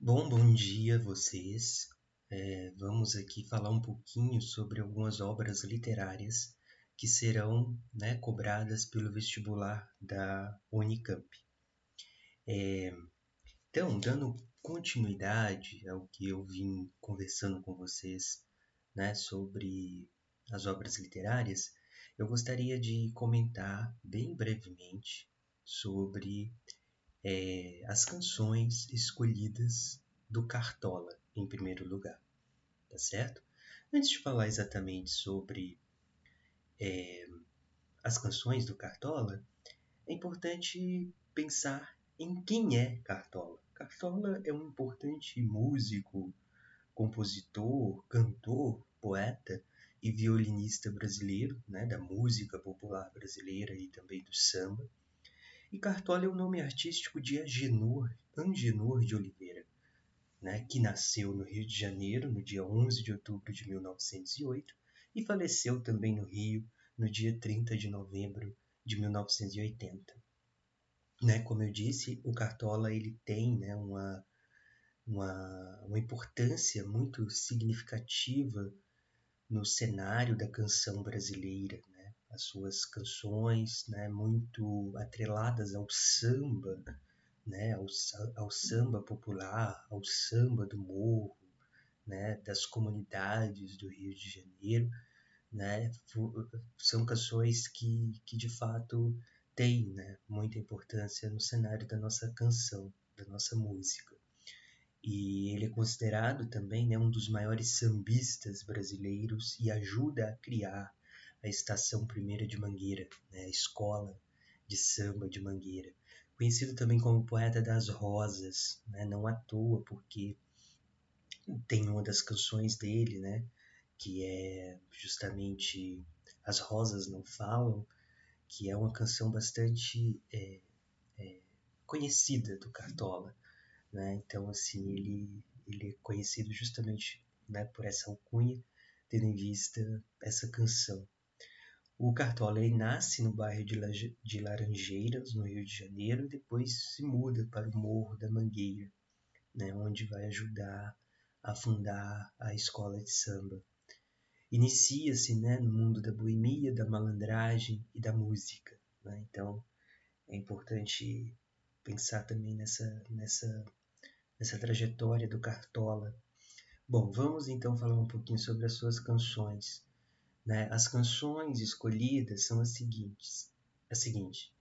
Bom dia a vocês. Vamos aqui falar um pouquinho sobre algumas obras literárias que serão, né, cobradas pelo vestibular da Unicamp. Então, dando continuidade ao que eu vim conversando com vocês, né, sobre as obras literárias, eu gostaria de comentar bem brevemente sobre as canções escolhidas do Cartola, em primeiro lugar, tá certo? Antes de falar exatamente sobre as canções do Cartola, é importante pensar em quem é Cartola. Cartola é um importante músico, compositor, cantor, poeta e violinista brasileiro, né, da música popular brasileira e também do samba. E Cartola é o nome artístico de Angenor de Oliveira, né, que nasceu no Rio de Janeiro no dia 11 de outubro de 1908 e faleceu também no Rio no dia 30 de novembro de 1980. Né, como eu disse, o Cartola ele tem, né, uma importância muito significativa no cenário da canção brasileira, né? As suas canções, né, muito atreladas ao samba, né, ao samba popular, ao samba do morro, né, das comunidades do Rio de Janeiro, né, são canções que de fato têm, né, muita importância no cenário da nossa canção, da nossa música. E ele é considerado também, né, um dos maiores sambistas brasileiros e ajuda a criar a Estação Primeira de Mangueira, né, a escola de samba de Mangueira. Conhecido também como poeta das rosas, né, não à toa, porque tem uma das canções dele, né, que é justamente As Rosas Não Falam, que é uma canção bastante conhecida do Cartola, né? Então, assim, ele é conhecido justamente, né, por essa alcunha, tendo em vista essa canção. O Cartola ele nasce no bairro de Laranjeiras, no Rio de Janeiro, e depois se muda para o Morro da Mangueira, né, onde vai ajudar a fundar a escola de samba. Inicia-se, né, no mundo da boemia, da malandragem e da música, né? Então é importante pensar também nessa trajetória do Cartola. Bom, vamos então falar um pouquinho sobre as suas canções, né? As canções escolhidas são a seguinte: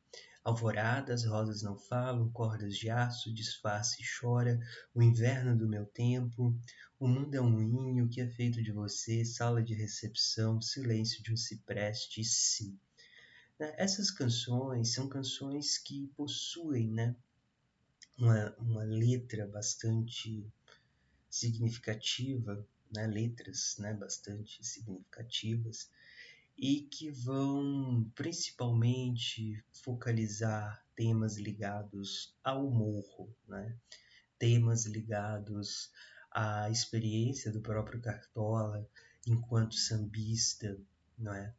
Alvorada, as rosas não falam, cordas de aço, disfarce e chora, o inverno do meu tempo, o mundo é um moinho que é feito de você, sala de recepção, silêncio de um cipreste, sim. Né? Essas canções são canções que possuem, né, uma letra bastante significativa, né, letras, né, bastante significativas e que vão principalmente focalizar temas ligados ao morro, né, temas ligados à experiência do próprio Cartola enquanto sambista, não é?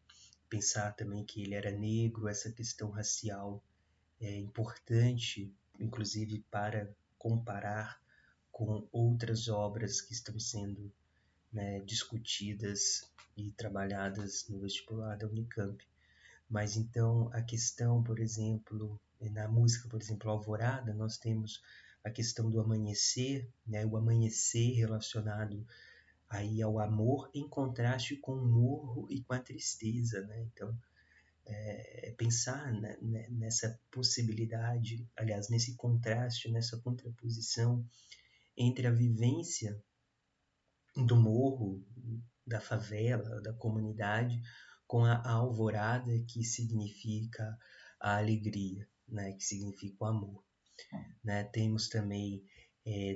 Pensar também que ele era negro, essa questão racial é importante, inclusive para comparar com outras obras que estão sendo, né, discutidas e trabalhadas no vestibular da Unicamp. Mas então a questão, por exemplo, na música, por exemplo, Alvorada, nós temos a questão do amanhecer, né, o amanhecer relacionado aí ao amor em contraste com o morro e com a tristeza, né? Então pensar, né, nessa possibilidade, aliás, nesse contraste, nessa contraposição entre a vivência do morro, da favela, da comunidade, com a alvorada que significa a alegria, né, que significa o amor. Né? Temos também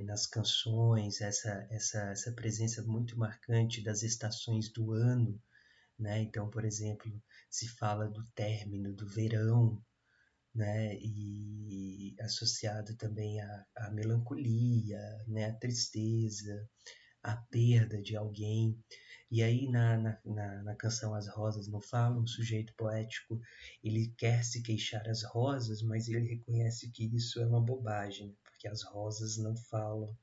nas canções essa presença muito marcante das estações do ano, né? Então, por exemplo, se fala do término do verão, né? E associado também à melancolia, né? À tristeza, à perda de alguém. E aí na canção As Rosas Não Falam, o sujeito poético ele quer se queixar às rosas, mas ele reconhece que isso é uma bobagem, porque as rosas não falam.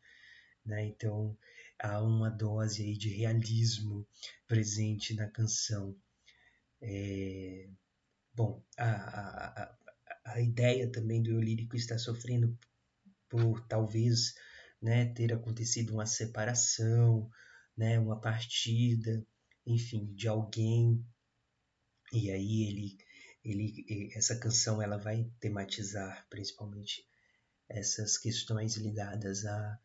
né? Então há uma dose aí de realismo presente na canção. Bom, a ideia também do eu lírico está sofrendo por talvez, né, ter acontecido uma separação, né, uma partida, enfim, de alguém. E aí essa canção ela vai tematizar principalmente essas questões ligadas a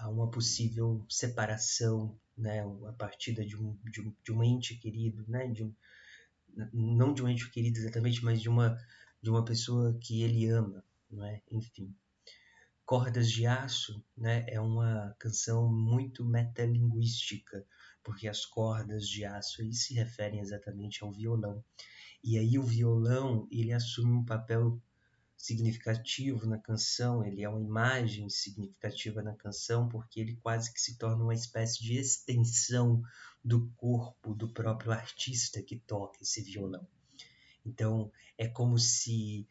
uma possível separação, né, a partida de um ente querido, né, não de um ente querido exatamente, mas de uma pessoa que ele ama, não é? Enfim. Cordas de Aço, né, é uma canção muito metalinguística, porque as cordas de aço aí se referem exatamente ao violão. E aí o violão, ele assume um papel significativo na canção, ele é uma imagem significativa na canção, porque ele quase que se torna uma espécie de extensão do corpo do próprio artista que toca esse violão. Então, é como se,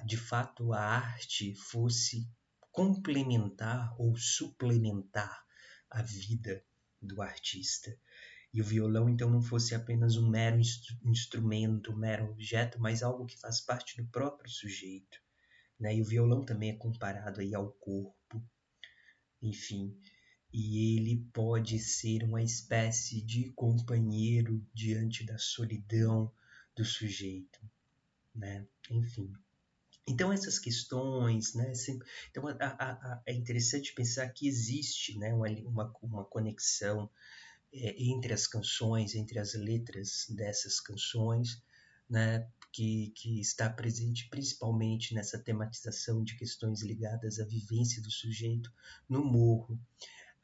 de fato, a arte fosse complementar ou suplementar a vida do artista. E o violão, então, não fosse apenas um mero instrumento, um mero objeto, mas algo que faz parte do próprio sujeito. Né? E o violão também é comparado aí ao corpo, enfim. E ele pode ser uma espécie de companheiro diante da solidão do sujeito, né? Enfim. Então essas questões, né? Então é interessante pensar que existe, né, uma conexão entre as canções, entre as letras dessas canções, né? Que está presente principalmente nessa tematização de questões ligadas à vivência do sujeito no morro,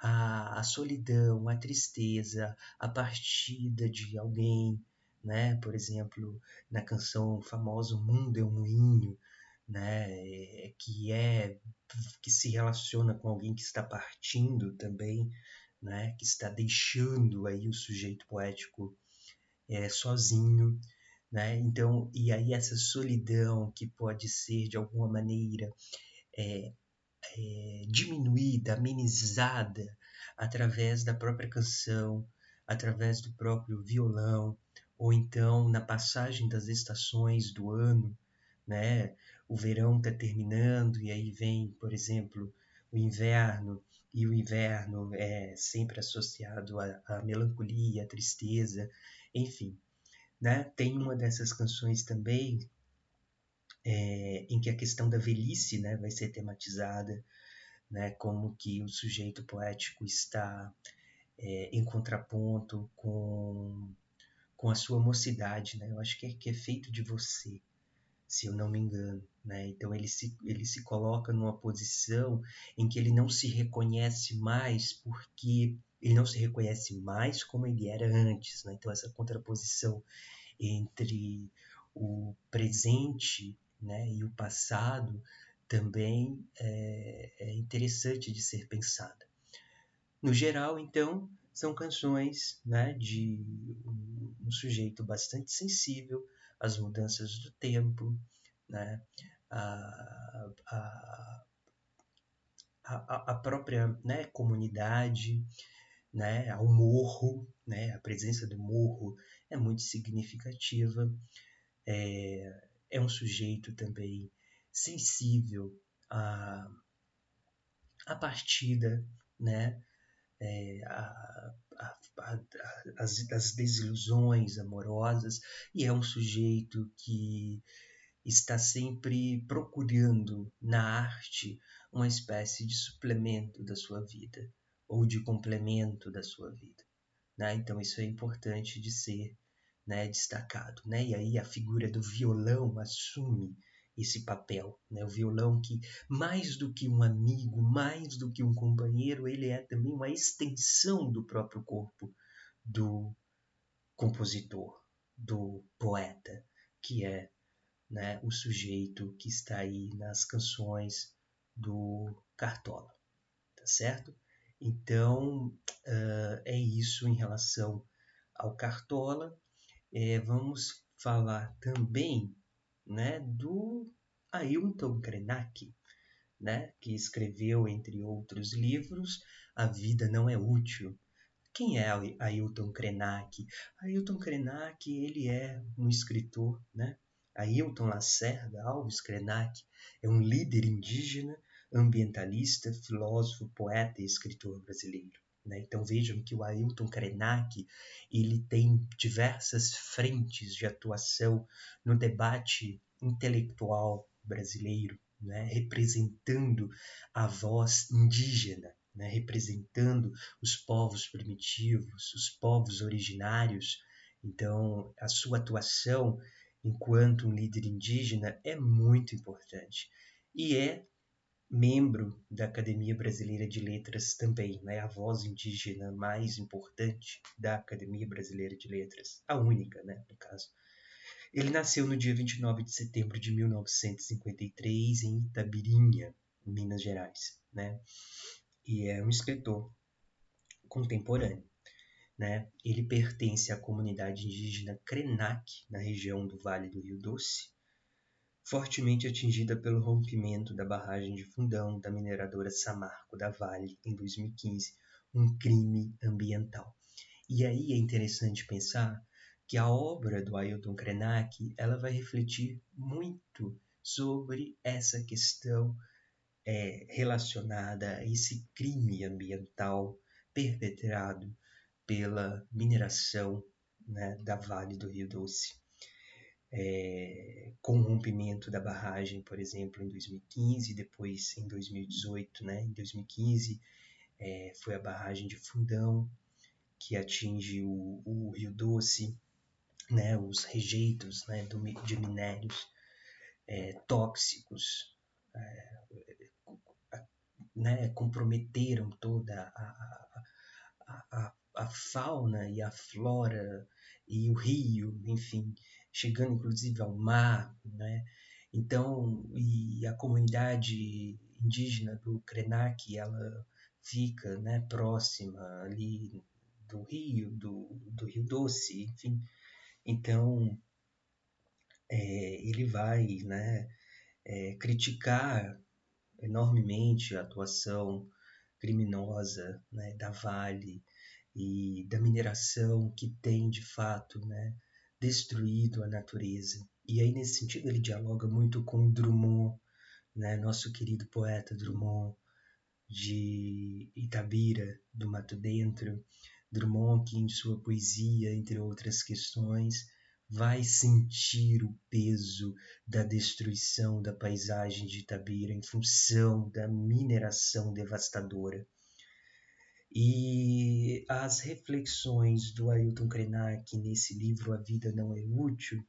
a solidão, a tristeza, a partida de alguém, né? Por exemplo, na canção famosa O Mundo é um Moinho, né? Que se relaciona com alguém que está partindo também, né? Que está deixando aí o sujeito poético sozinho, né? Então, e aí essa solidão que pode ser de alguma maneira diminuída, amenizada através da própria canção, através do próprio violão, ou então na passagem das estações do ano, né? O verão está terminando e aí vem, por exemplo, o inverno, e o inverno é sempre associado à melancolia, à tristeza, enfim, né? Tem uma dessas canções também em que a questão da velhice, né, vai ser tematizada, né, como que o sujeito poético está em contraponto com a sua mocidade, né? Eu acho que é feito de você, se eu não me engano, né? Então ele se coloca numa posição em que ele não se reconhece mais porque ele não se reconhece mais como ele era antes, né? Então essa contraposição entre o presente, né, e o passado também é interessante de ser pensada. No geral, então, são canções, né, de um sujeito bastante sensível às mudanças do tempo, né, a, a, a própria, né, comunidade, né, ao morro, né, a presença do morro é muito significativa. É um sujeito também sensível à, à partida, né, as desilusões amorosas, e é um sujeito que está sempre procurando na arte uma espécie de suplemento da sua vida, ou de complemento da sua vida. Né? Então isso é importante de ser, né, destacado. Né? E aí a figura do violão assume esse papel. Né? O violão que, mais do que um amigo, mais do que um companheiro, ele é também uma extensão do próprio corpo do compositor, do poeta, que é, né, o sujeito que está aí nas canções do Cartola, tá certo? Então, é isso em relação ao Cartola. Vamos falar também, né, do Ailton Krenak, né, que escreveu, entre outros livros, A Vida Não é Útil. Quem é Ailton Krenak? Ailton Krenak, ele é um escritor, né? Ailton Lacerda Alves Krenak é um líder indígena, ambientalista, filósofo, poeta e escritor brasileiro. Né? Então vejam que o Ailton Krenak ele tem diversas frentes de atuação no debate intelectual brasileiro, né? Representando a voz indígena, né? Representando os povos primitivos, os povos originários. Então, a sua atuação enquanto um líder indígena é muito importante. E é membro da Academia Brasileira de Letras também, né? A voz indígena mais importante da Academia Brasileira de Letras, a única, né, no caso. Ele nasceu no dia 29 de setembro de 1953 em Itabirinha, Minas Gerais, né? E é um escritor contemporâneo, né? Ele pertence à comunidade indígena Krenak, na região do Vale do Rio Doce, fortemente atingida pelo rompimento da barragem de Fundão da mineradora Samarco da Vale em 2015, um crime ambiental. E aí é interessante pensar que a obra do Ailton Krenak ela vai refletir muito sobre essa questão relacionada a esse crime ambiental perpetrado pela mineração, né, da Vale do Rio Doce. Com o rompimento da barragem, por exemplo, em 2015, depois em 2018, né, em 2015 foi a barragem de Fundão, que atinge o Rio Doce, né, os rejeitos, né, de minérios tóxicos, né, comprometeram toda a fauna e a flora e o rio, enfim, chegando inclusive ao mar, né? Então, e a comunidade indígena do Krenak, ela fica, né, próxima ali do Rio Doce, enfim. Então, ele vai, né, criticar enormemente a atuação criminosa, né, da Vale e da mineração que tem, de fato, né, destruído a natureza. E aí, nesse sentido, ele dialoga muito com Drummond, né, nosso querido poeta Drummond, de Itabira, do Mato Dentro. Drummond, que em sua poesia, entre outras questões, vai sentir o peso da destruição da paisagem de Itabira em função da mineração devastadora. E as reflexões do Ailton Krenak nesse livro A Vida Não é Útil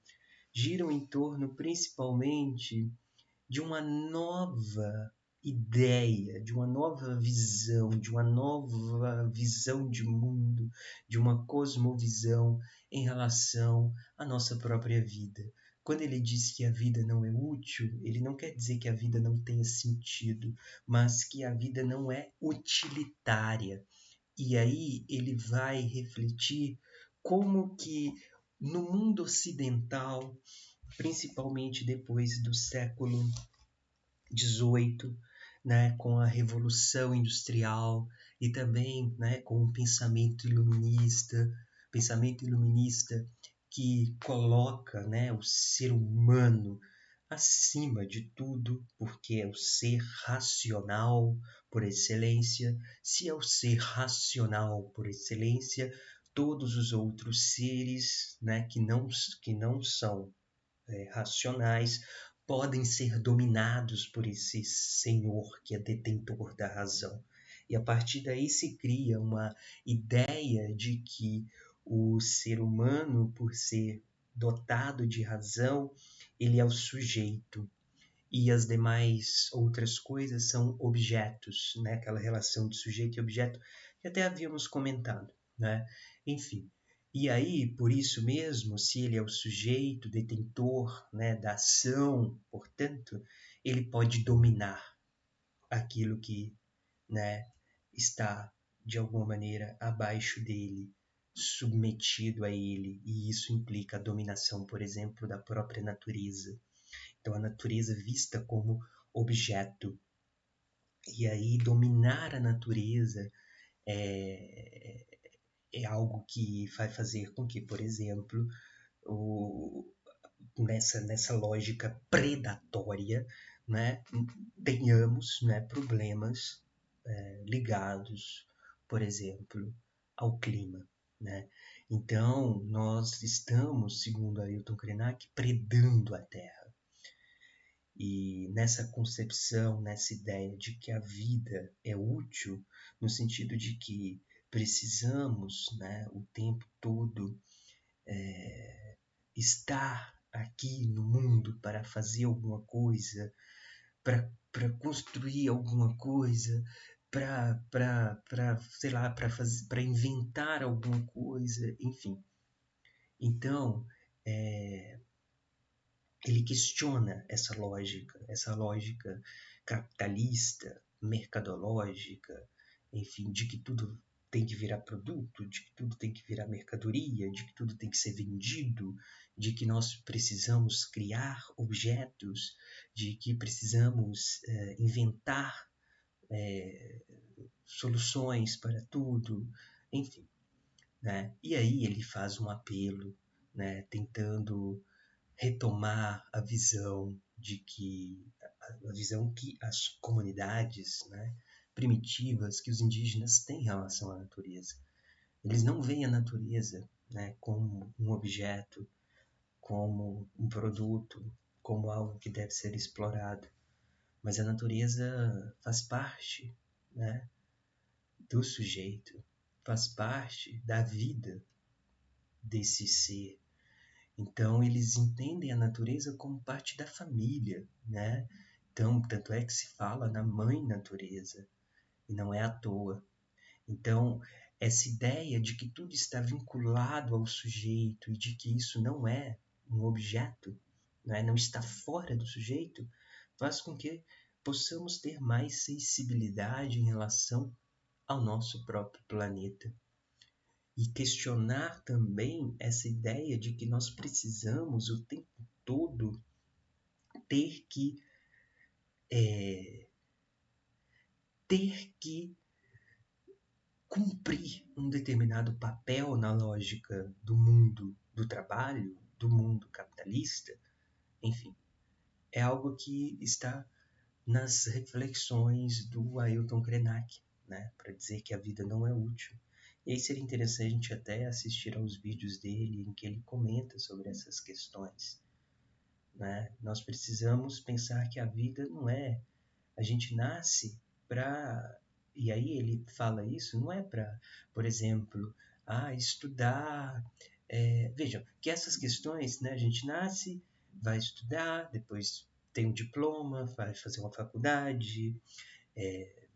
giram em torno principalmente de uma nova ideia, de uma nova visão de mundo, de uma cosmovisão em relação à nossa própria vida. Quando ele diz que a vida não é útil, ele não quer dizer que a vida não tenha sentido, mas que a vida não é utilitária. E aí ele vai refletir como que no mundo ocidental, principalmente depois do século XVIII, né, com a Revolução Industrial e também, né, com o pensamento iluminista que coloca, né, o ser humano acima de tudo, porque é o ser racional por excelência. Se é o ser racional por excelência, todos os outros seres, né, que não são racionais podem ser dominados por esse senhor que é detentor da razão. E a partir daí se cria uma ideia de que o ser humano, por ser dotado de razão, ele é o sujeito e as demais outras coisas são objetos, né? Aquela relação de sujeito e objeto que até havíamos comentado, né? Enfim, e aí, por isso mesmo, se ele é o sujeito detentor, né, da ação, portanto, ele pode dominar aquilo que, né, está de alguma maneira abaixo dele, submetido a ele, e isso implica a dominação, por exemplo, da própria natureza. Então, a natureza vista como objeto, E aí dominar a natureza é, é algo que vai fazer com que, por exemplo, o, nessa lógica predatória, né, tenhamos, né, problemas ligados, por exemplo, ao clima, né? Então, nós estamos, segundo Ailton Krenak, predando a Terra. E nessa concepção, nessa ideia de que a vida é útil, no sentido de que precisamos, né, o tempo todo estar aqui no mundo para fazer alguma coisa, para construir alguma coisa, sei lá, para inventar alguma coisa, enfim. Então, ele questiona essa lógica capitalista, mercadológica, enfim, de que tudo tem que virar produto, de que tudo tem que virar mercadoria, de que tudo tem que ser vendido, de que nós precisamos criar objetos, de que precisamos inventar soluções para tudo, enfim, né? E aí ele faz um apelo, né, tentando retomar a visão de que a visão que as comunidades, né, primitivas, que os indígenas têm em relação à natureza. Eles não veem a natureza, né, como um objeto, como um produto, como algo que deve ser explorado, mas a natureza faz parte, né, do sujeito, faz parte da vida desse ser. Então, eles entendem a natureza como parte da família, né? Então, tanto é que se fala na mãe natureza, e não é à toa. Então, essa ideia de que tudo está vinculado ao sujeito e de que isso não é um objeto, né? Não está fora do sujeito, faz com que possamos ter mais sensibilidade em relação ao nosso próprio planeta. E questionar também essa ideia de que nós precisamos o tempo todo ter que ter que cumprir um determinado papel na lógica do mundo do trabalho, do mundo capitalista, enfim, é algo que está nas reflexões do Ailton Krenak, né, para dizer que a vida não é útil. E aí seria interessante até assistir aos vídeos dele em que ele comenta sobre essas questões. Né? Nós precisamos pensar que a vida não é. A gente nasce para. E aí ele fala isso, não é para, por exemplo, estudar. Vejam, que essas questões, né, a gente nasce, vai estudar, depois tem um diploma, vai fazer uma faculdade,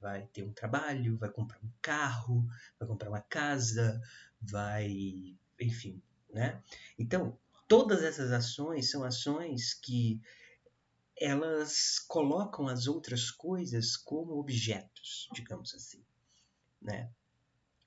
vai ter um trabalho, vai comprar um carro, vai comprar uma casa, vai. Enfim, né? Então, todas essas ações são ações que elas colocam as outras coisas como objetos, digamos assim, né?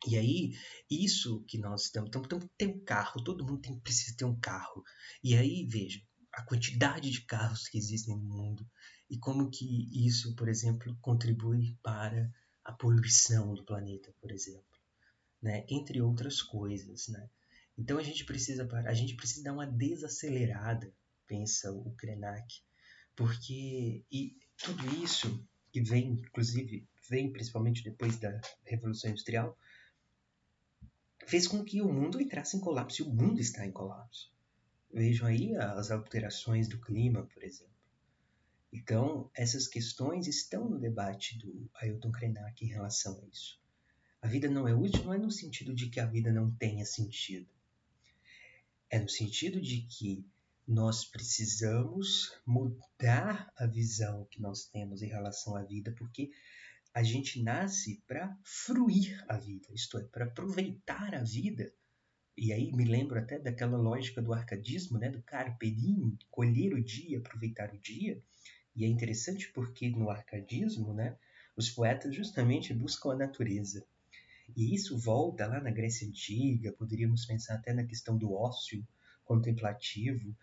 E aí, isso que nós estamos, então tem um carro, todo mundo precisa ter um carro. E aí, veja, a quantidade de carros que existem no mundo e como que isso, por exemplo, contribui para a poluição do planeta, por exemplo, né? Entre outras coisas, né? Então a gente precisa dar uma desacelerada, pensa o Krenak, porque e tudo isso que vem, inclusive, vem principalmente depois da Revolução Industrial, fez com que o mundo entrasse em colapso, e o mundo está em colapso. Vejam aí as alterações do clima, por exemplo. Então, essas questões estão no debate do Ailton Krenak em relação a isso. A vida não é útil, não é no sentido de que a vida não tenha sentido. É no sentido de que nós precisamos mudar a visão que nós temos em relação à vida, porque a gente nasce para fruir a vida, isto é, para aproveitar a vida. E aí me lembro até daquela lógica do arcadismo, né, do carpe diem, colher o dia, aproveitar o dia. E é interessante porque no arcadismo, né, os poetas justamente buscam a natureza. E isso volta lá na Grécia Antiga, poderíamos pensar até na questão do ócio contemplativo,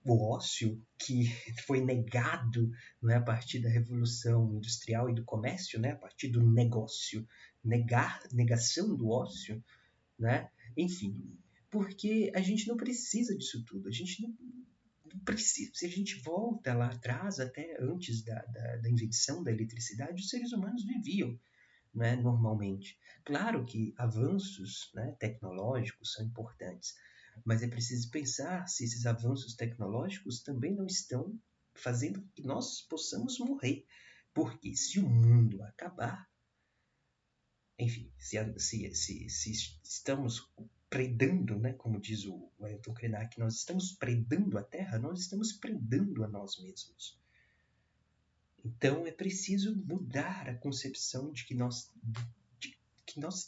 o ócio que foi negado, né, a partir da Revolução Industrial e do Comércio, né, a partir do negócio, negação do ócio, né? Enfim, porque a gente não precisa disso tudo, a gente não precisa. Se a gente volta lá atrás, até antes da invenção da eletricidade, os seres humanos viviam, né, normalmente. Claro que avanços, né, tecnológicos são importantes, mas é preciso pensar se esses avanços tecnológicos também não estão fazendo com que nós possamos morrer. Porque se o mundo acabar, enfim, se estamos predando, né, como diz o Ayrton Krenak, nós estamos predando a Terra, nós estamos predando a nós mesmos. Então é preciso mudar a concepção que nós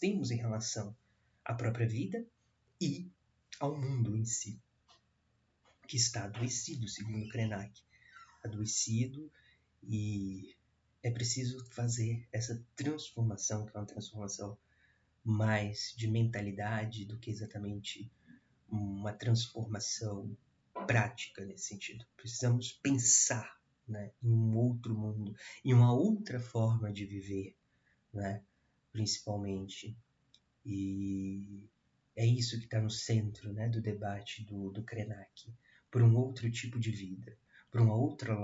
temos em relação à própria vida e ao mundo em si, que está adoecido, segundo Krenak. Adoecido, e é preciso fazer essa transformação, que é uma transformação mais de mentalidade do que exatamente uma transformação prática nesse sentido. Precisamos pensar, né, em um outro mundo, em uma outra forma de viver, né, principalmente. E é isso que está no centro, né, do debate do Krenak, por um outro tipo de vida, por uma outra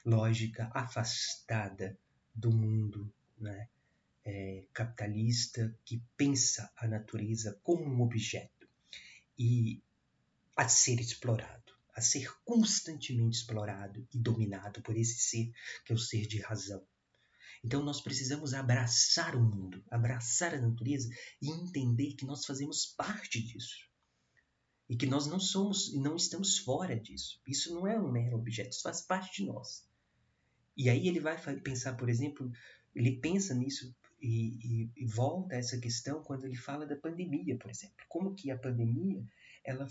lógica afastada do mundo, né, capitalista, que pensa a natureza como um objeto e a ser explorado, a ser constantemente explorado e dominado por esse ser que é o ser de razão. Então nós precisamos abraçar o mundo, abraçar a natureza e entender que nós fazemos parte disso. E que nós não somos e não estamos fora disso. Isso não é um mero objeto, isso faz parte de nós. E aí ele vai pensar, por exemplo, ele pensa nisso e volta a essa questão quando ele fala da pandemia, por exemplo. Como que a pandemia ela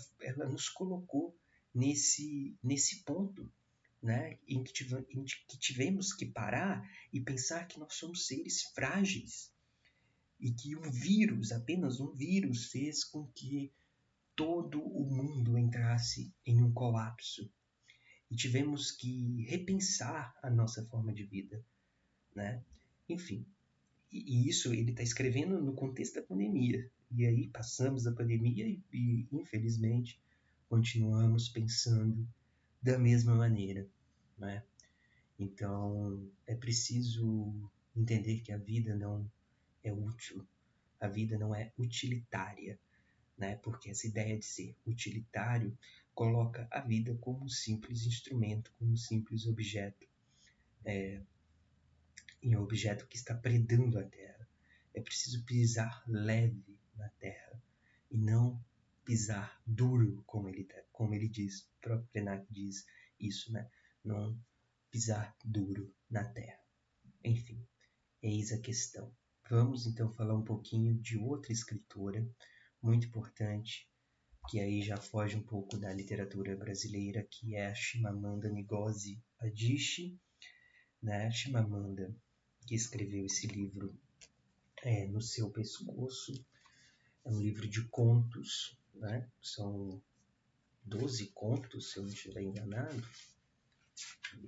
nos colocou nesse ponto, né, em que tivemos que parar e pensar que nós somos seres frágeis e que um vírus, apenas um vírus, fez com que todo o mundo entrasse em um colapso e tivemos que repensar a nossa forma de vida, né? Enfim, e isso ele está escrevendo no contexto da pandemia. E aí passamos a pandemia infelizmente, continuamos pensando da mesma maneira, né? Então, é preciso entender que a vida não é útil, a vida não é utilitária, né? Porque essa ideia de ser utilitário coloca a vida como um simples instrumento, como um simples objeto, em um objeto que está predando a Terra. É preciso pisar leve na Terra e não pisar duro, como ele diz, o próprio Krenak diz isso, né? Não pisar duro na Terra. Enfim, eis a questão. Vamos então falar um pouquinho de outra escritora muito importante, que aí já foge um pouco da literatura brasileira, que é a Chimamanda Ngozi Adichie, né? Chimamanda, que escreveu esse livro No Seu Pescoço, é um livro de contos, né? São 12 contos, se eu não estiver enganado.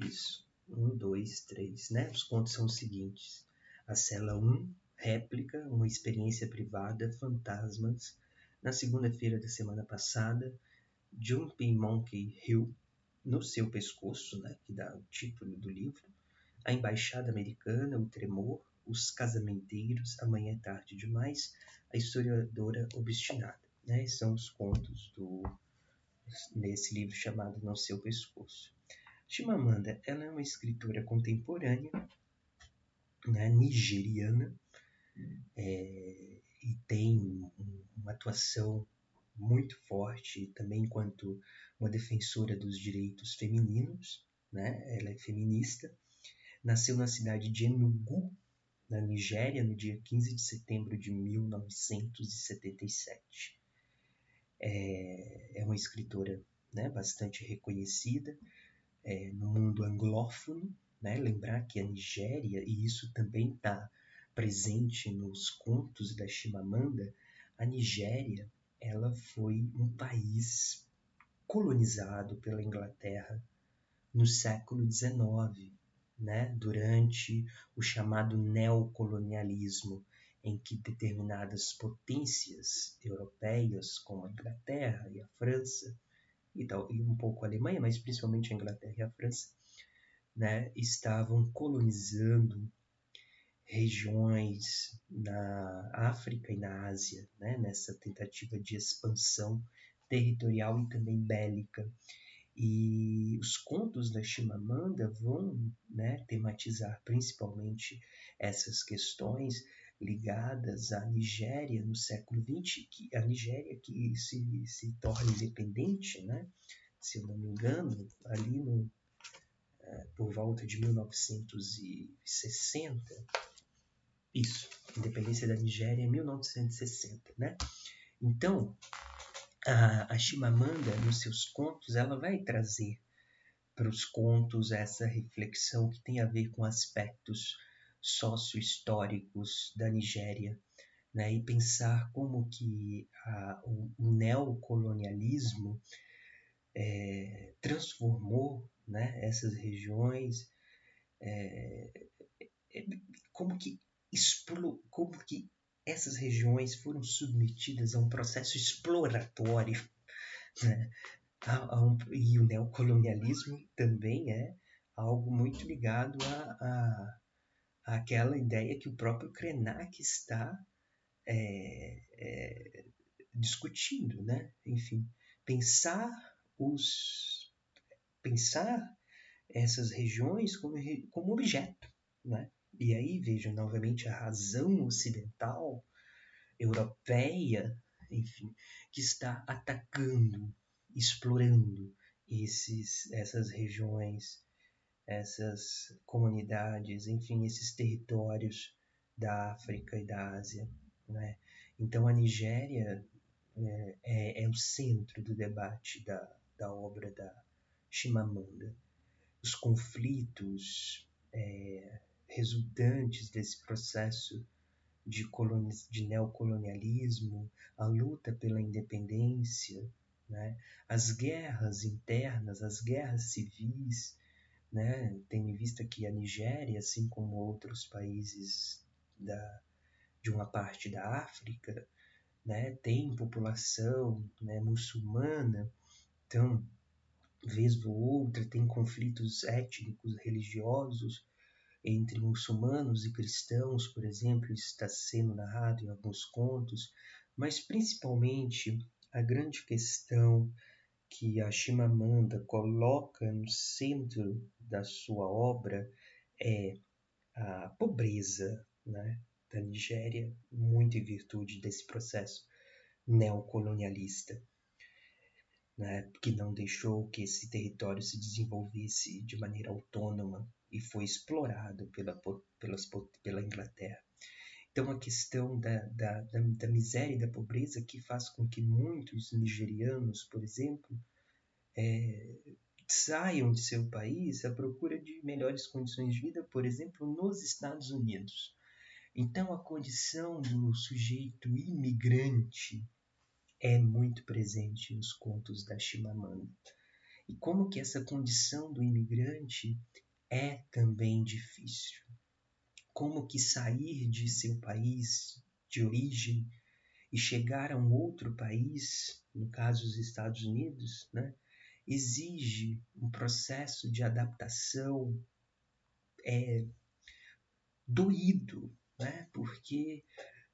Isso, 1, 2, 3, né? Os contos são os seguintes. A cela 1, réplica, uma experiência privada, fantasmas. Na segunda-feira da semana passada, Jumping Monkey Hill, no seu pescoço, né? Que dá o título do livro. A Embaixada Americana, o Tremor, Os Casamenteiros, Amanhã é Tarde Demais, A Historiadora Obstinada. Né? São os contos nesse livro chamado No Seu Pescoço. Chimamanda, ela é uma escritora contemporânea, né, nigeriana, e tem uma atuação muito forte também enquanto uma defensora dos direitos femininos, né? Ela é feminista. Nasceu na cidade de Enugu, na Nigéria, no dia 15 de setembro de 1977. É uma escritora, né, bastante reconhecida no mundo anglófono, né? Lembrar que a Nigéria, e isso também está presente nos contos da Chimamanda, a Nigéria ela foi um país colonizado pela Inglaterra no século XIX, né, durante o chamado neocolonialismo, em que determinadas potências europeias, como a Inglaterra e a França, e um pouco a Alemanha, mas principalmente a Inglaterra e a França, né, estavam colonizando regiões na África e na Ásia, né, nessa tentativa de expansão territorial e também bélica. E os contos da Chimamanda vão, né, tematizar principalmente essas questões ligadas à Nigéria no século XX, a Nigéria que se torna independente, né, se eu não me engano, ali por volta de 1960. Isso, independência da Nigéria em 1960, né? Então, a Chimamanda, nos seus contos, ela vai trazer para os contos essa reflexão que tem a ver com aspectos sócio-históricos da Nigéria, né? E pensar como que o neocolonialismo transformou, né, essas regiões, como que, como que essas regiões foram submetidas a um processo exploratório, né? E o neocolonialismo também é algo muito ligado àquela ideia que o próprio Krenak está discutindo, né? Enfim, pensar os pensar essas regiões como objeto, né? E aí veja novamente a razão ocidental, europeia, enfim, que está atacando, explorando essas regiões, essas comunidades, enfim, esses territórios da África e da Ásia, né? Então a Nigéria é o centro do debate da obra da Chimamanda. Os conflitos resultantes desse processo de neocolonialismo, a luta pela independência, né? As guerras internas, as guerras civis, né? Tendo em vista que a Nigéria, assim como outros países de uma parte da África, né, tem população, né, muçulmana, então, vez ou outra, tem conflitos étnicos, religiosos, entre muçulmanos e cristãos, por exemplo, isso está sendo narrado em alguns contos, mas principalmente a grande questão que a Chimamanda coloca no centro da sua obra é a pobreza, né, da Nigéria, muito em virtude desse processo neocolonialista, né, que não deixou que esse território se desenvolvesse de maneira autônoma e foi explorado pela Inglaterra. Então, a questão da miséria e da pobreza que faz com que muitos nigerianos, por exemplo, saiam de seu país à procura de melhores condições de vida, por exemplo, nos Estados Unidos. Então, a condição do sujeito imigrante é muito presente nos contos da Chimamanda. E como que essa condição do imigrante é também difícil. Como que sair de seu país de origem e chegar a um outro país, no caso os Estados Unidos, né, exige um processo de adaptação doído, né, porque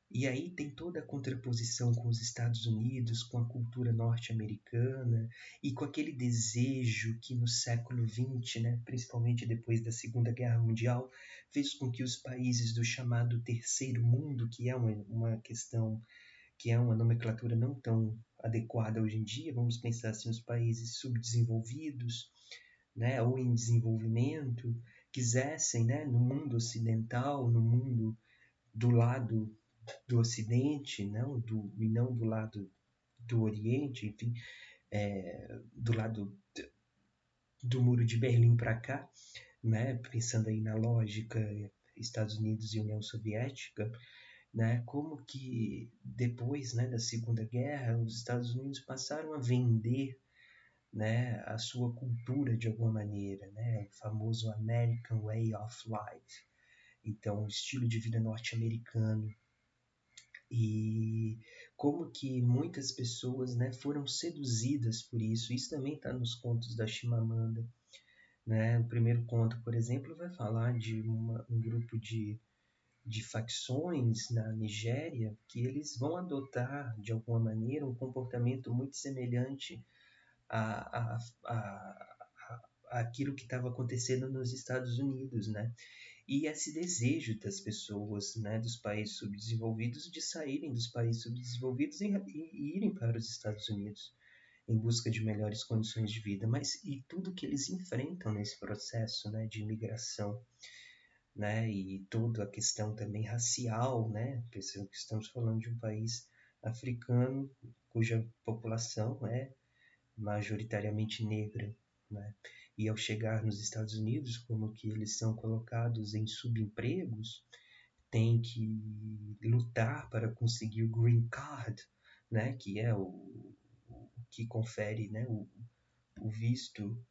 e aí tem toda a contraposição com os Estados Unidos, com a cultura norte-americana e com aquele desejo que no século XX, né, principalmente depois da Segunda Guerra Mundial, fez com que os países do chamado Terceiro Mundo, que é uma questão, que é uma nomenclatura não tão adequada hoje em dia, vamos pensar assim, os países subdesenvolvidos, né, ou em desenvolvimento, quisessem, né, no mundo ocidental, no mundo do lado do Ocidente, e não do lado do Oriente, enfim, do lado do Muro de Berlim para cá, né, pensando aí na lógica Estados Unidos e União Soviética, né, como que depois, né, da Segunda Guerra, os Estados Unidos passaram a vender, né, a sua cultura de alguma maneira, né, o famoso American Way of Life, então o estilo de vida norte-americano, e como que muitas pessoas, né, foram seduzidas por isso. Isso também está nos contos da Chimamanda, né? O primeiro conto, por exemplo, vai falar de um grupo de facções na Nigéria que eles vão adotar, de alguma maneira, um comportamento muito semelhante a, a, aquilo que estava acontecendo nos Estados Unidos, né? E esse desejo das pessoas, né, dos países subdesenvolvidos de saírem dos países subdesenvolvidos e irem para os Estados Unidos em busca de melhores condições de vida, mas e tudo que eles enfrentam nesse processo, né, de imigração, né, e toda a questão também racial, né, pensando que estamos falando de um país africano cuja população é majoritariamente negra, né? E ao chegar nos Estados Unidos, como que eles são colocados em subempregos, têm que lutar para conseguir o green card, né? Que é o que confere, né? O visto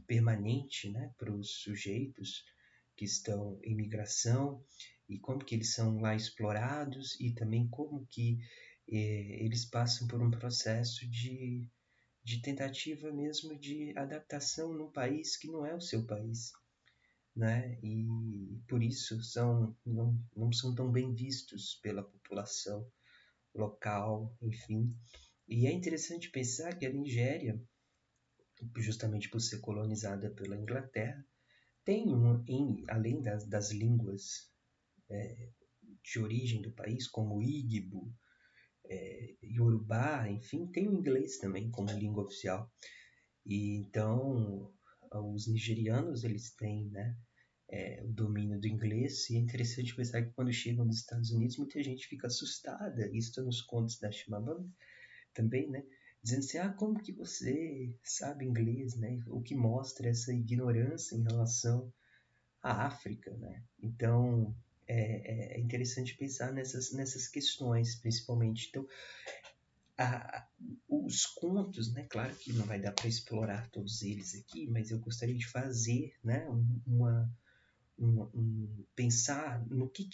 permanente, né? Para os sujeitos que estão em migração e como que eles são lá explorados e também como que eles passam por um processo de tentativa mesmo de adaptação num país que não é o seu país, né? E por isso não são tão bem vistos pela população local, enfim. E é interessante pensar que a Nigéria, justamente por ser colonizada pela Inglaterra, tem além das línguas de origem do país, como o Igbo, Yorubá, enfim, tem o inglês também como língua oficial. E então os nigerianos eles têm, né, o domínio do inglês, e é interessante pensar que quando chegam nos Estados Unidos muita gente fica assustada, isso está nos contos da Chimamanda também, né, dizendo assim, como que você sabe inglês, né, o que mostra essa ignorância em relação à África, né, então é interessante pensar nessas questões, principalmente. Então, a, os contos, né? Claro que não vai dar para explorar todos eles aqui, mas eu gostaria de fazer, né? Pensar no que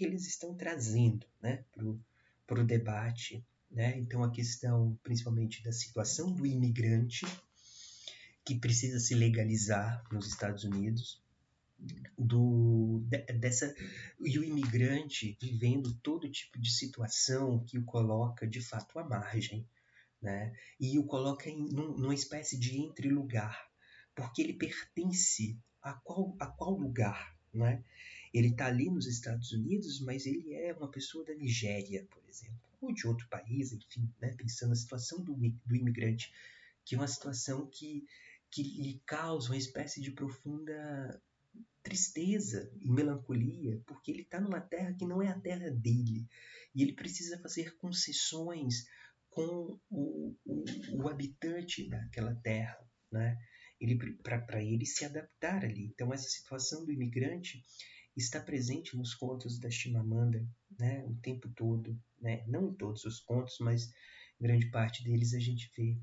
eles estão trazendo, né? Para o debate, né? Então a questão, principalmente da situação do imigrante que precisa se legalizar nos Estados Unidos, dessa e o imigrante vivendo todo tipo de situação que o coloca de fato à margem, né? E o coloca numa espécie de entre-lugar, porque ele pertence a qual lugar, né? Ele está ali nos Estados Unidos, mas ele é uma pessoa da Nigéria, por exemplo, ou de outro país, enfim, né? Pensando na situação do imigrante, que é uma situação que lhe causa uma espécie de profunda tristeza e melancolia, porque ele está numa terra que não é a terra dele, e ele precisa fazer concessões com o habitante daquela terra, né? Para ele se adaptar ali. Então essa situação do imigrante está presente nos contos da Chimamanda, né? O tempo todo, né? Não em todos os contos, mas grande parte deles a gente vê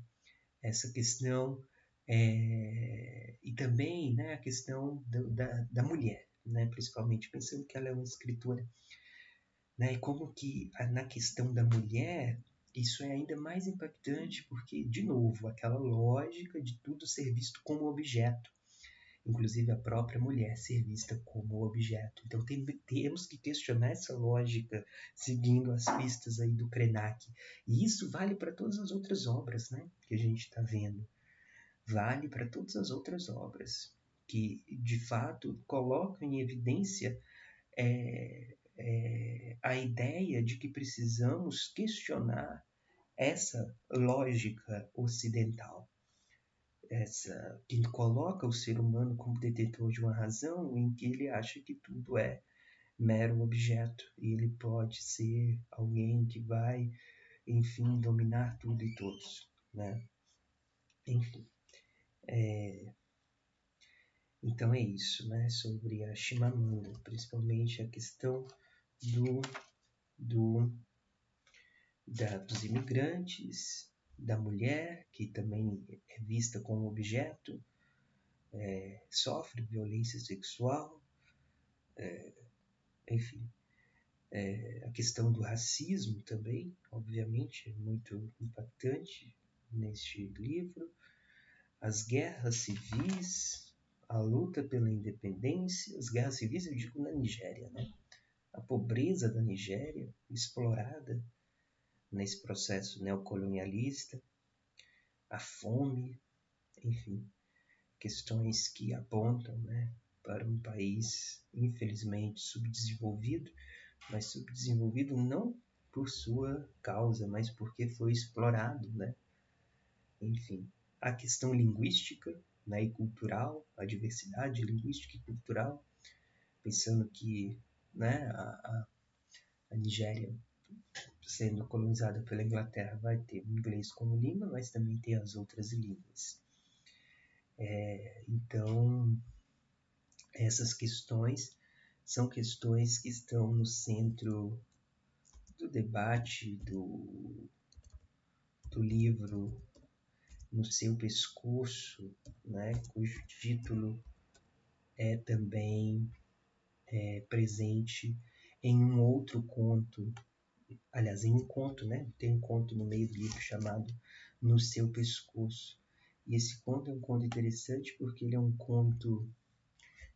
essa questão, e também, né, a questão da mulher, né, principalmente pensando que ela é uma escritora, né, e como que na questão da mulher isso é ainda mais impactante porque, de novo, aquela lógica de tudo ser visto como objeto, inclusive a própria mulher ser vista como objeto. Então temos que questionar essa lógica seguindo as pistas aí do Krenak. E isso vale para todas as outras obras, né, que a gente está vendo. Vale para todas as outras obras que, de fato, colocam em evidência a ideia de que precisamos questionar essa lógica ocidental, essa que coloca o ser humano como detentor de uma razão em que ele acha que tudo é mero objeto e ele pode ser alguém que vai, enfim, dominar tudo e todos, né? Enfim, então é isso, né? Sobre a Chimamanda, principalmente a questão do, do dos imigrantes, da mulher, que também é vista como objeto, sofre violência sexual, enfim. A questão do racismo também, obviamente, é muito impactante neste livro. As guerras civis, a luta pela independência, as guerras civis, eu digo na Nigéria, né? A pobreza da Nigéria, explorada nesse processo neocolonialista, a fome, enfim, questões que apontam, né, para um país, infelizmente, subdesenvolvido, mas subdesenvolvido não por sua causa, mas porque foi explorado, né? Enfim, a questão linguística, né, e cultural, a diversidade linguística e cultural, pensando que, né, a Nigéria, sendo colonizada pela Inglaterra, vai ter o inglês como língua, mas também tem as outras línguas. Então, essas questões são questões que estão no centro do debate do livro No Seu Pescoço, né, cujo título é também presente em um outro conto, aliás, em um conto, né? Tem um conto no meio do livro chamado No Seu Pescoço. E esse conto é um conto interessante porque ele é um conto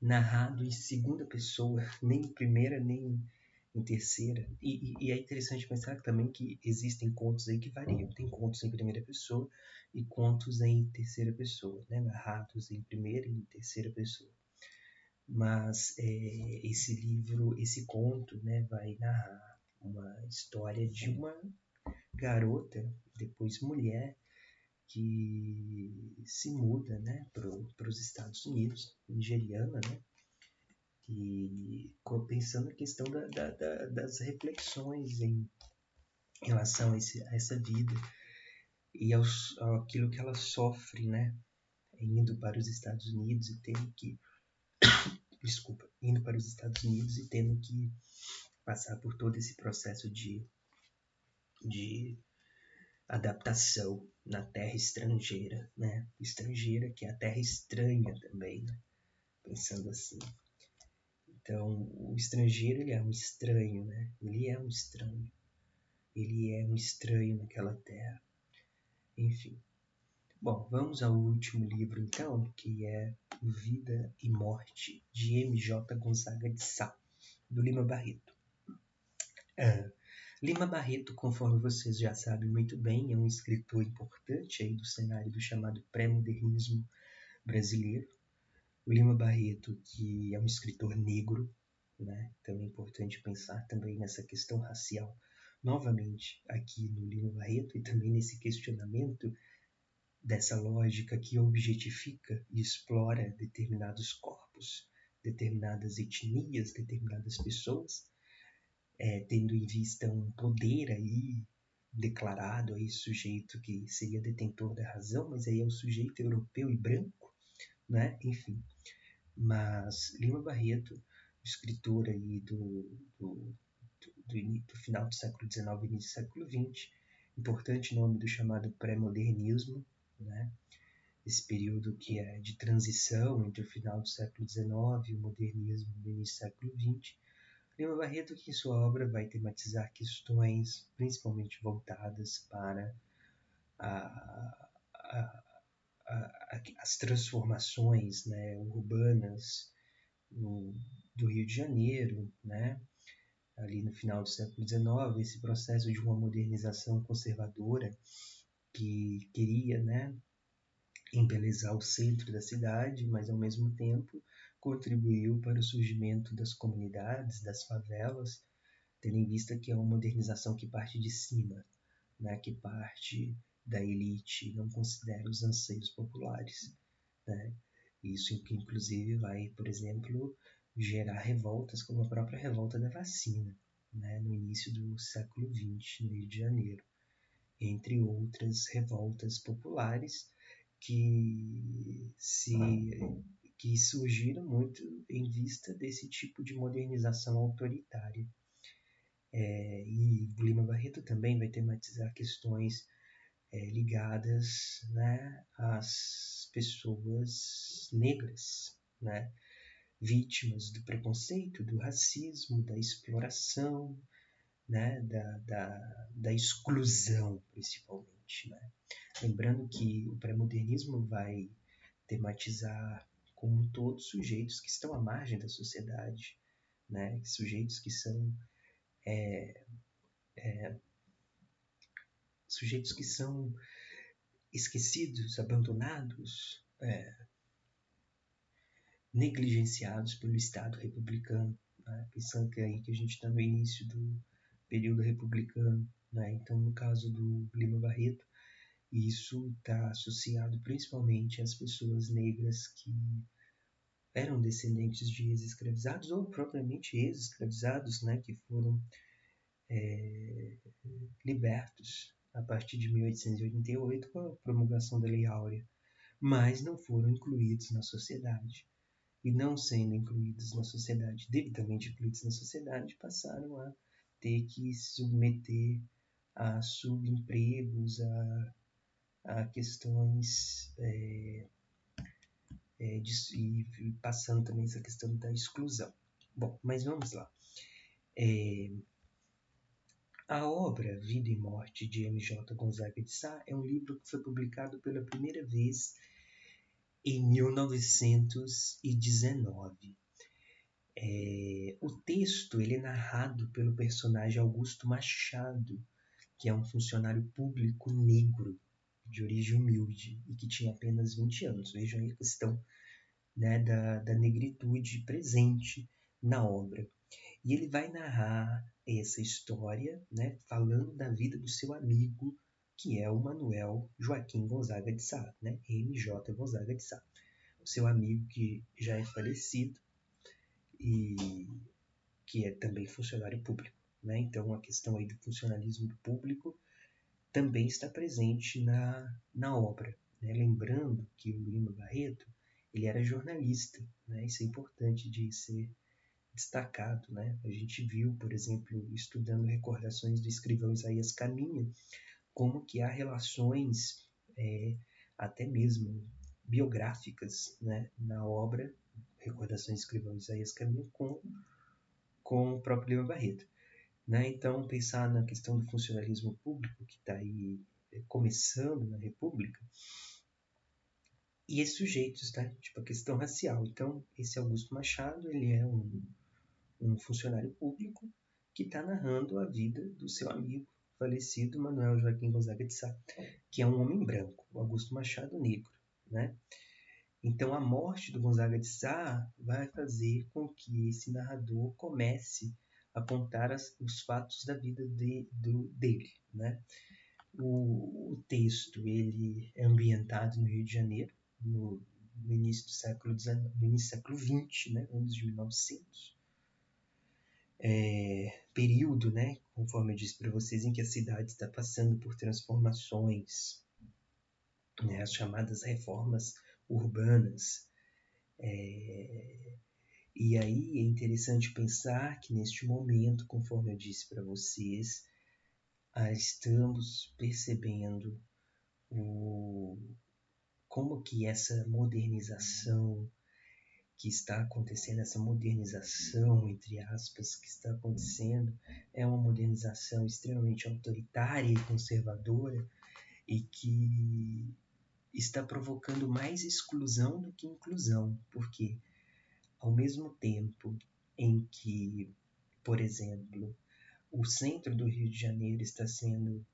narrado em segunda pessoa, nem em primeira, nem em terceira. E é interessante pensar também que existem contos aí que variam. Tem contos em primeira pessoa e contos em terceira pessoa, né? Narrados em primeira e em terceira pessoa. Mas esse livro, esse conto, né, vai narrar uma história de uma garota, depois mulher, que se muda, né, para os Estados Unidos, nigeriana, né, e pensando a questão das reflexões em relação a essa vida e aquilo que ela sofre, né, indo para os Estados Unidos e tendo que, desculpa, indo para os Estados Unidos e tendo que passar por todo esse processo de adaptação na terra estrangeira, né? Estrangeira, que é a terra estranha também, né? Pensando assim. Então, o estrangeiro, ele é um estranho, né? Ele é um estranho. Ele é um estranho naquela terra. Enfim. Bom, vamos ao último livro, então, que é Vida e Morte, de M.J. Gonzaga de Sá, do Lima Barreto. Lima Barreto, conforme vocês já sabem muito bem, é um escritor importante aí do cenário do chamado pré-modernismo brasileiro. O Lima Barreto, que é um escritor negro, né? Então é importante pensar também nessa questão racial, novamente aqui no Lima Barreto, e também nesse questionamento dessa lógica que objetifica e explora determinados corpos, determinadas etnias, determinadas pessoas, tendo em vista um poder aí declarado, aí sujeito que seria detentor da razão, mas aí é o sujeito europeu e branco, né? Enfim. Mas Lima Barreto, escritor aí do final do século XIX e início do século XX, importante nome do chamado pré-modernismo, né? Esse período que é de transição entre o final do século XIX e o modernismo do início do século XX. Lima Barreto, que em sua obra vai tematizar questões principalmente voltadas para as transformações, né, urbanas do Rio de Janeiro, né, ali no final do século XIX, esse processo de uma modernização conservadora que queria, né, embelezar o centro da cidade, mas ao mesmo tempo contribuiu para o surgimento das comunidades, das favelas, tendo em vista que é uma modernização que parte de cima, né, que parte da elite, não considera os anseios populares, né? Isso que inclusive vai, por exemplo, gerar revoltas como a própria revolta da vacina, né, no início do século XX, no Rio de Janeiro, entre outras revoltas populares que que surgiram muito em vista desse tipo de modernização autoritária. E Lima Barreto também vai tematizar questões ligadas, né, às pessoas negras, né, vítimas do preconceito, do racismo, da exploração, né, da exclusão, principalmente. Né? Lembrando que o pré-modernismo vai tematizar como um todo sujeitos que estão à margem da sociedade, né? Sujeitos que são sujeitos que são esquecidos, abandonados, negligenciados pelo Estado republicano, né? Pensando que é aí que a gente está no início do período republicano, né? Então, no caso do Lima Barreto, isso está associado principalmente às pessoas negras que eram descendentes de ex-escravizados ou propriamente ex-escravizados, né? Que foram libertos a partir de 1888 com a promulgação da Lei Áurea, mas não foram incluídos na sociedade. E não sendo incluídos na sociedade, devidamente incluídos na sociedade, passaram a ter que se submeter a subempregos, a questões e passando também essa questão da exclusão. Bom, mas vamos lá. A obra Vida e Morte de M.J. Gonzaga de Sá é um livro que foi publicado pela primeira vez em 1919. O texto ele é narrado pelo personagem Augusto Machado, que é um funcionário público negro de origem humilde e que tinha apenas 20 anos. Vejam aí a questão, né, da negritude presente na obra. E ele vai narrar essa história, né, falando da vida do seu amigo, que é o Manuel Joaquim Gonzaga de Sá, né, M.J. Gonzaga de Sá. O seu amigo que já é falecido e que é também funcionário público. Né? Então, a questão aí do funcionalismo público também está presente na obra. Né? Lembrando que o Lima Barreto ele era jornalista, né? Isso é importante de ser destacado. Né? A gente viu, por exemplo, estudando recordações do escrivão Isaías Caminha, como que há relações até mesmo biográficas, né? Na obra Recordações do escrivão Isaías Caminha com o próprio Lima Barreto. Né? Então, pensar na questão do funcionalismo público, que está aí começando na República, e esses sujeitos, tá? Tipo a questão racial. Então, esse Augusto Machado, ele é um funcionário público que está narrando a vida do seu amigo falecido Manuel Joaquim Gonzaga de Sá, que é um homem branco, o Augusto Machado negro, né? Então, a morte do Gonzaga de Sá vai fazer com que esse narrador comece a contar os fatos da vida dele. Né? O texto ele é ambientado no Rio de Janeiro, no início do século XIX, no início do século XX, né? Anos de 1900. Período, né? Conforme eu disse para vocês, em que a cidade está passando por transformações, né? As chamadas reformas urbanas. E aí é interessante pensar que neste momento, conforme eu disse para vocês, estamos percebendo como que essa modernização que está acontecendo, essa modernização, entre aspas, que está acontecendo, é uma modernização extremamente autoritária e conservadora e que está provocando mais exclusão do que inclusão, porque ao mesmo tempo em que, por exemplo, o centro do Rio de Janeiro está sendo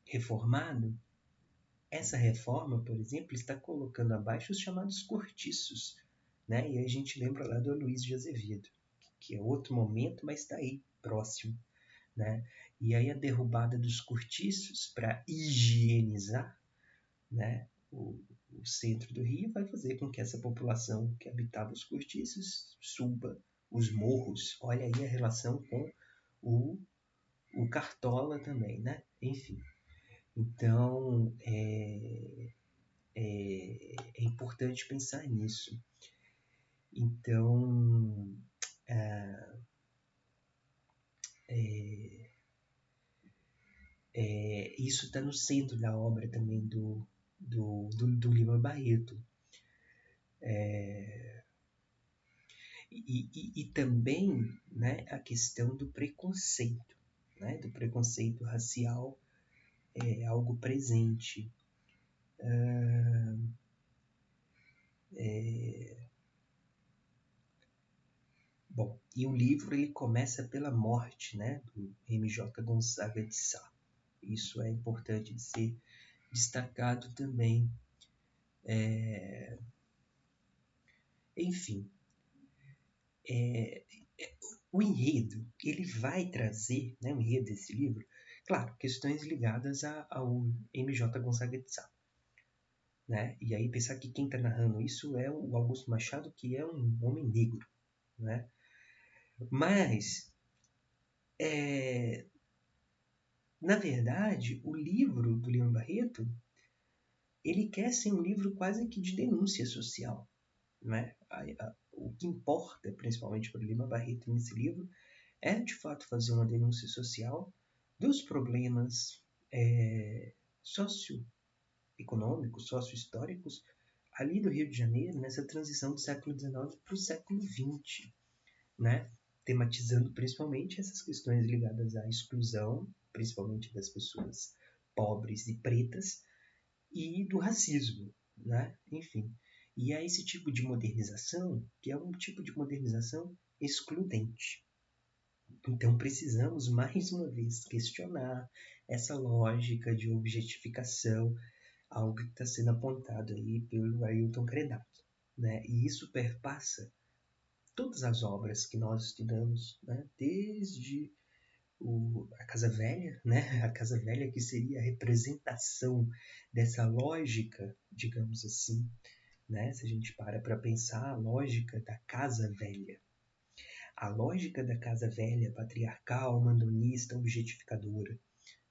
reformado, essa reforma, por exemplo, está colocando abaixo os chamados cortiços. Né? E aí a gente lembra lá do Luiz de Azevedo, que é outro momento, mas está aí, próximo. Né? E aí a derrubada dos cortiços para higienizar, né, o centro do Rio vai fazer com que essa população que habitava os cortiços suba os morros. Olha aí a relação com o Cartola também, né? Enfim. Então, é importante pensar nisso. Então, isso está no centro da obra também do Lima Barreto. E também, né, a questão do preconceito, né, do preconceito racial é algo presente. Bom, e o livro ele começa pela morte, né, do M.J. Gonzaga de Sá. Isso é importante de ser destacado também. Enfim, o enredo, ele vai trazer, né, o enredo desse livro, claro, questões ligadas ao M.J. Gonzaga de Sá. Né? E aí pensar que quem está narrando isso é o Augusto Machado, que é um homem negro. Né? Mas, na verdade, o livro do Lima Barreto, ele quer ser um livro quase que de denúncia social. Né? O que importa, principalmente para o Lima Barreto nesse livro, é de fato fazer uma denúncia social dos problemas socioeconômicos, sociohistóricos ali do Rio de Janeiro, nessa transição do século XIX para o século XX, né? Tematizando principalmente essas questões ligadas à exclusão, principalmente das pessoas pobres e pretas, e do racismo, né? Enfim, e a esse tipo de modernização, que é um tipo de modernização excludente. Então precisamos, mais uma vez, questionar essa lógica de objetificação, algo que está sendo apontado aí pelo Ailton Krenak. Né? E isso perpassa todas as obras que nós estudamos, né? Desde a Casa Velha, né? A Casa Velha que seria a representação dessa lógica, digamos assim, né? Se a gente para pensar a lógica da Casa Velha. A lógica da Casa Velha, patriarcal, mandonista, objetificadora,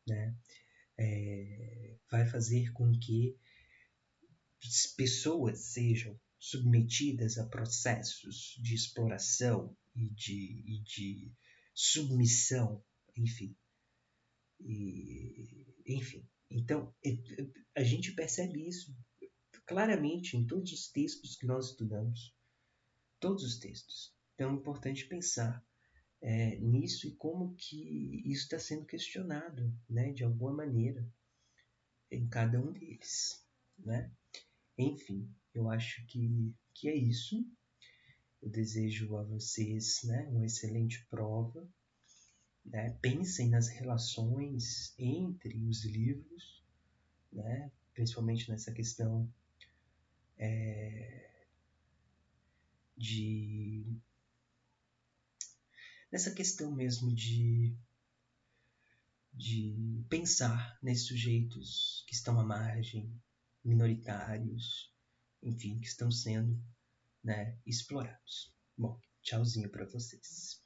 né? Vai fazer com que pessoas sejam submetidas a processos de exploração e de submissão, enfim. Enfim, então a gente percebe isso claramente em todos os textos que nós estudamos, todos os textos. Então é importante pensar nisso e como que isso está sendo questionado, né, de alguma maneira, em cada um deles, né? Enfim, eu acho que é isso. Eu desejo a vocês, né, uma excelente prova. Né? Pensem nas relações entre os livros, né? Principalmente nessa questão de... nessa questão mesmo de pensar nesses sujeitos que estão à margem, minoritários, enfim, que estão sendo, né, explorados. Bom, tchauzinho para vocês.